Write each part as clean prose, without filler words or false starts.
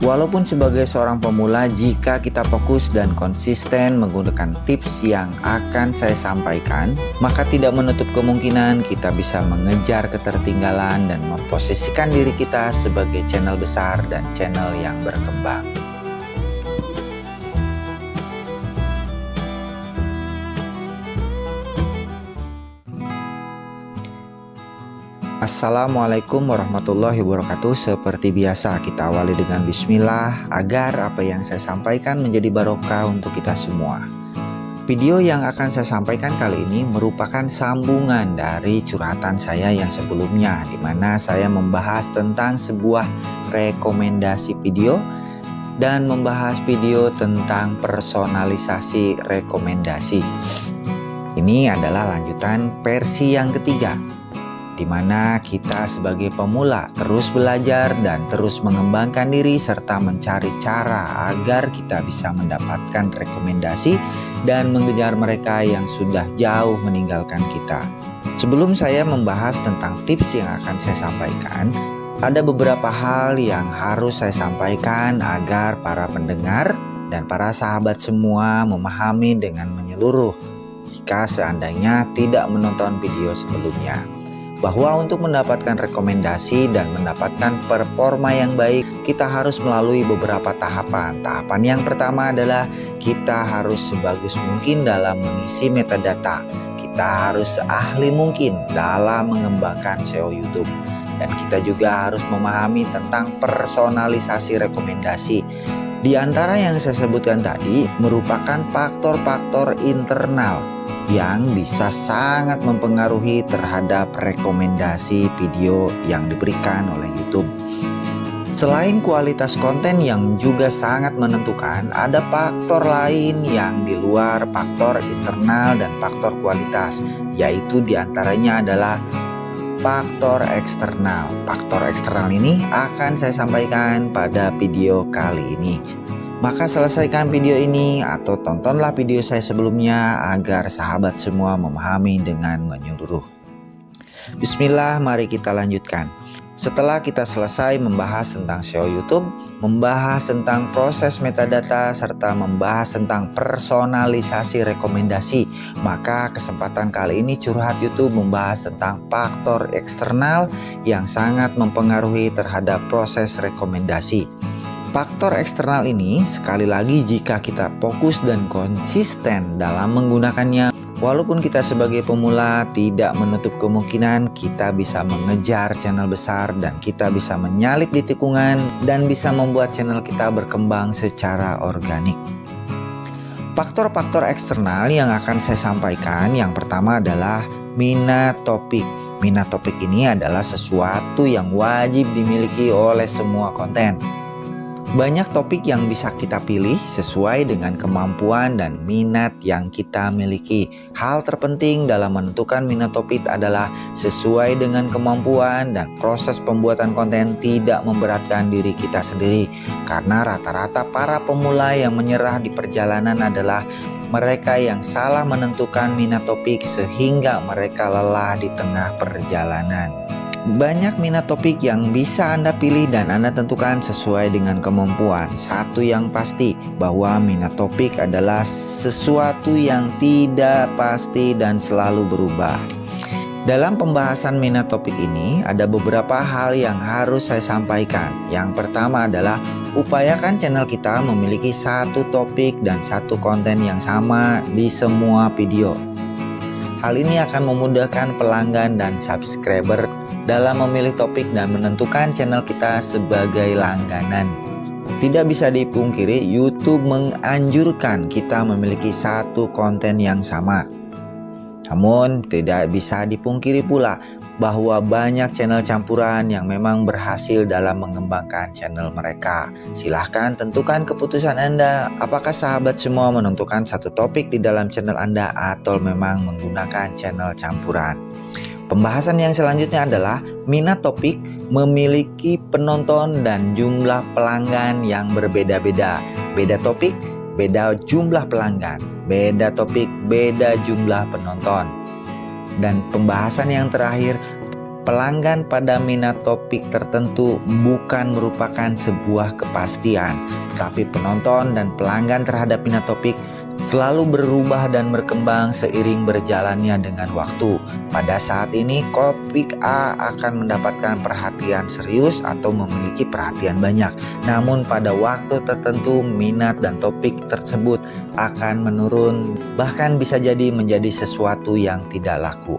Walaupun sebagai seorang pemula, jika kita fokus dan konsisten menggunakan tips yang akan saya sampaikan, maka tidak menutup kemungkinan kita bisa mengejar ketertinggalan dan memposisikan diri kita sebagai channel besar dan channel yang berkembang. Assalamualaikum warahmatullahi wabarakatuh. Seperti biasa, kita awali dengan bismillah agar apa yang saya sampaikan menjadi barokah untuk kita semua. Video yang akan saya sampaikan kali ini merupakan sambungan dari curhatan saya yang sebelumnya, di mana saya membahas tentang sebuah rekomendasi video dan membahas video tentang personalisasi rekomendasi. Ini adalah lanjutan versi yang ketiga, di mana kita sebagai pemula terus belajar dan terus mengembangkan diri serta mencari cara agar kita bisa mendapatkan rekomendasi dan mengejar mereka yang sudah jauh meninggalkan kita. Sebelum saya membahas tentang tips yang akan saya sampaikan, ada beberapa hal yang harus saya sampaikan agar para pendengar dan para sahabat semua memahami dengan menyeluruh jika seandainya tidak menonton video sebelumnya. Bahwa untuk mendapatkan rekomendasi dan mendapatkan performa yang baik, kita harus melalui beberapa tahapan. Tahapan yang pertama adalah kita harus sebagus mungkin dalam mengisi metadata. Kita harus seahli mungkin dalam mengembangkan SEO YouTube. Dan kita juga harus memahami tentang personalisasi rekomendasi. Di antara yang saya sebutkan tadi merupakan faktor-faktor internal yang bisa sangat mempengaruhi terhadap rekomendasi video yang diberikan oleh YouTube. Selain kualitas konten yang juga sangat menentukan, ada faktor lain yang di luar faktor internal dan faktor kualitas, yaitu diantaranya adalah faktor eksternal. Faktor eksternal ini akan saya sampaikan pada video kali ini. Maka selesaikan video ini atau tontonlah video saya sebelumnya agar sahabat semua memahami dengan menyeluruh. Bismillah, mari kita lanjutkan. Setelah kita selesai membahas tentang SEO YouTube, membahas tentang proses metadata, serta membahas tentang personalisasi rekomendasi, maka kesempatan kali ini Curhat YouTube membahas tentang faktor eksternal yang sangat mempengaruhi terhadap proses rekomendasi. Faktor eksternal ini sekali lagi jika kita fokus dan konsisten dalam menggunakannya, walaupun kita sebagai pemula tidak menutup kemungkinan kita bisa mengejar channel besar dan kita bisa menyalip di tikungan dan bisa membuat channel kita berkembang secara organik. Faktor-faktor eksternal yang akan saya sampaikan yang pertama adalah minat topik. Minat topik ini adalah sesuatu yang wajib dimiliki oleh semua konten. Banyak topik yang bisa kita pilih sesuai dengan kemampuan dan minat yang kita miliki. Hal terpenting dalam menentukan minat topik adalah sesuai dengan kemampuan dan proses pembuatan konten tidak memberatkan diri kita sendiri. Karena rata-rata para pemula yang menyerah di perjalanan adalah mereka yang salah menentukan minat topik sehingga mereka lelah di tengah perjalanan. Banyak minat topik yang bisa Anda pilih dan Anda tentukan sesuai dengan kemampuan. Satu yang pasti bahwa minat topik adalah sesuatu yang tidak pasti dan selalu berubah. Dalam pembahasan minat topik ini ada beberapa hal yang harus saya sampaikan. Yang pertama adalah upayakan channel kita memiliki satu topik dan satu konten yang sama di semua video. Hal ini akan memudahkan pelanggan dan subscriber dalam memilih topik dan menentukan channel kita sebagai langganan. Tidak bisa dipungkiri, YouTube menganjurkan kita memiliki satu konten yang sama. Namun, tidak bisa dipungkiri pula bahwa banyak channel campuran yang memang berhasil dalam mengembangkan channel mereka. Silahkan tentukan keputusan Anda, apakah sahabat semua menentukan satu topik di dalam channel Anda atau memang menggunakan channel campuran. Pembahasan yang selanjutnya adalah minat topik memiliki penonton dan jumlah pelanggan yang berbeda-beda. Beda topik, beda jumlah pelanggan. Beda topik, beda jumlah penonton. Dan pembahasan yang terakhir, pelanggan pada minat topik tertentu bukan merupakan sebuah kepastian, tetapi penonton dan pelanggan terhadap minat topik selalu berubah dan berkembang seiring berjalannya dengan waktu. Pada saat ini, topik A akan mendapatkan perhatian serius atau memiliki perhatian banyak. Namun pada waktu tertentu, minat dan topik tersebut akan menurun, bahkan bisa jadi menjadi sesuatu yang tidak laku.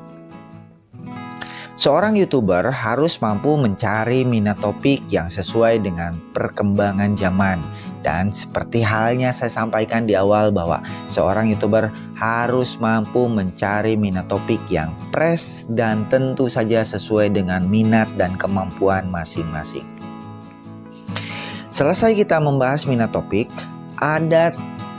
Seorang YouTuber harus mampu mencari minat topik yang sesuai dengan perkembangan zaman. Dan seperti halnya saya sampaikan di awal bahwa seorang YouTuber harus mampu mencari minat topik yang fresh dan tentu saja sesuai dengan minat dan kemampuan masing-masing. Selesai kita membahas minat topik, ada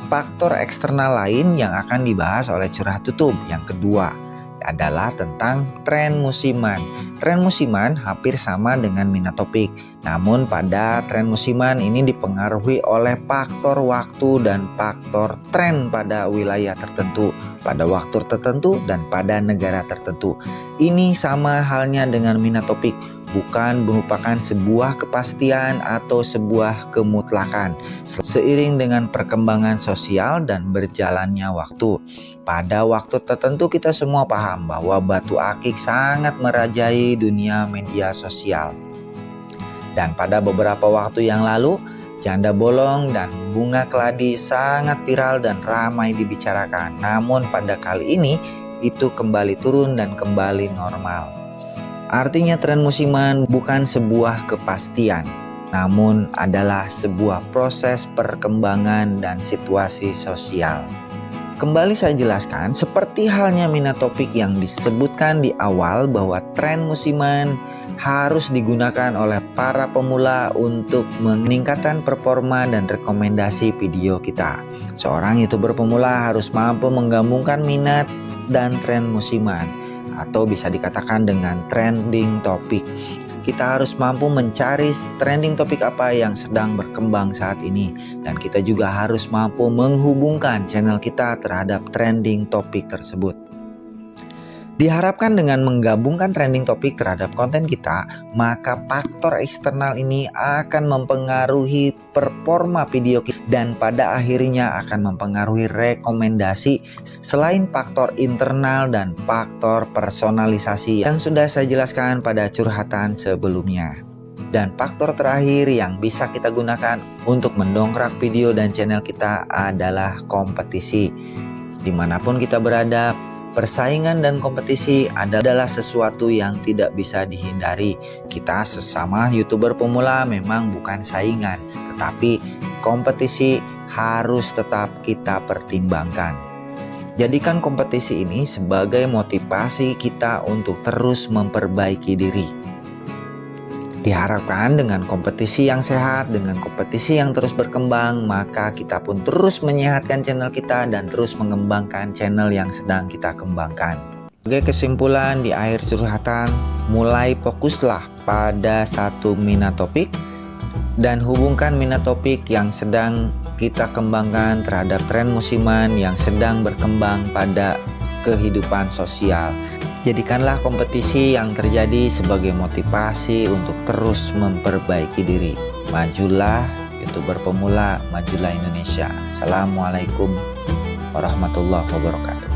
faktor eksternal lain yang akan dibahas oleh Curhat YouTube. Yang kedua adalah tentang tren musiman. Tren musiman hampir sama dengan minat topik. Namun pada tren musiman ini dipengaruhi oleh faktor waktu dan faktor tren pada wilayah tertentu, pada waktu tertentu dan pada negara tertentu. Ini sama halnya dengan minat topik, bukan merupakan sebuah kepastian atau sebuah kemutlakan. Seiring dengan perkembangan sosial dan berjalannya waktu, pada waktu tertentu kita semua paham bahwa batu akik sangat merajai dunia media sosial. Dan pada beberapa waktu yang lalu, janda bolong dan bunga keladi sangat viral dan ramai dibicarakan. Namun pada kali ini itu kembali turun dan kembali normal. Artinya tren musiman bukan sebuah kepastian, namun adalah sebuah proses perkembangan dan situasi sosial. Kembali saya jelaskan, seperti halnya minat topik yang disebutkan di awal bahwa tren musiman harus digunakan oleh para pemula untuk meningkatkan performa dan rekomendasi video kita. Seorang YouTuber pemula harus mampu menggabungkan minat dan tren musiman, atau bisa dikatakan dengan trending topik. Kita harus mampu mencari trending topik apa yang sedang berkembang saat ini, dan kita juga harus mampu menghubungkan channel kita terhadap trending topik tersebut. Diharapkan dengan menggabungkan trending topik terhadap konten kita, maka faktor eksternal ini akan mempengaruhi performa video kita dan pada akhirnya akan mempengaruhi rekomendasi, selain faktor internal dan faktor personalisasi yang sudah saya jelaskan pada curhatan sebelumnya. Dan faktor terakhir yang bisa kita gunakan untuk mendongkrak video dan channel kita adalah kompetisi. Dimanapun kita berada, persaingan dan kompetisi adalah sesuatu yang tidak bisa dihindari. Kita sesama YouTuber pemula memang bukan saingan, tetapi kompetisi harus tetap kita pertimbangkan. Jadikan kompetisi ini sebagai motivasi kita untuk terus memperbaiki diri. Diharapkan dengan kompetisi yang sehat, dengan kompetisi yang terus berkembang, maka kita pun terus menyehatkan channel kita dan terus mengembangkan channel yang sedang kita kembangkan. Sebagai kesimpulan di akhir curhatan, mulai fokuslah pada satu minat topik dan hubungkan minat topik yang sedang kita kembangkan terhadap tren musiman yang sedang berkembang pada kehidupan sosial. Jadikanlah kompetisi yang terjadi sebagai motivasi untuk terus memperbaiki diri. Majulah YouTuber pemula, majulah Indonesia. Assalamualaikum warahmatullahi wabarakatuh.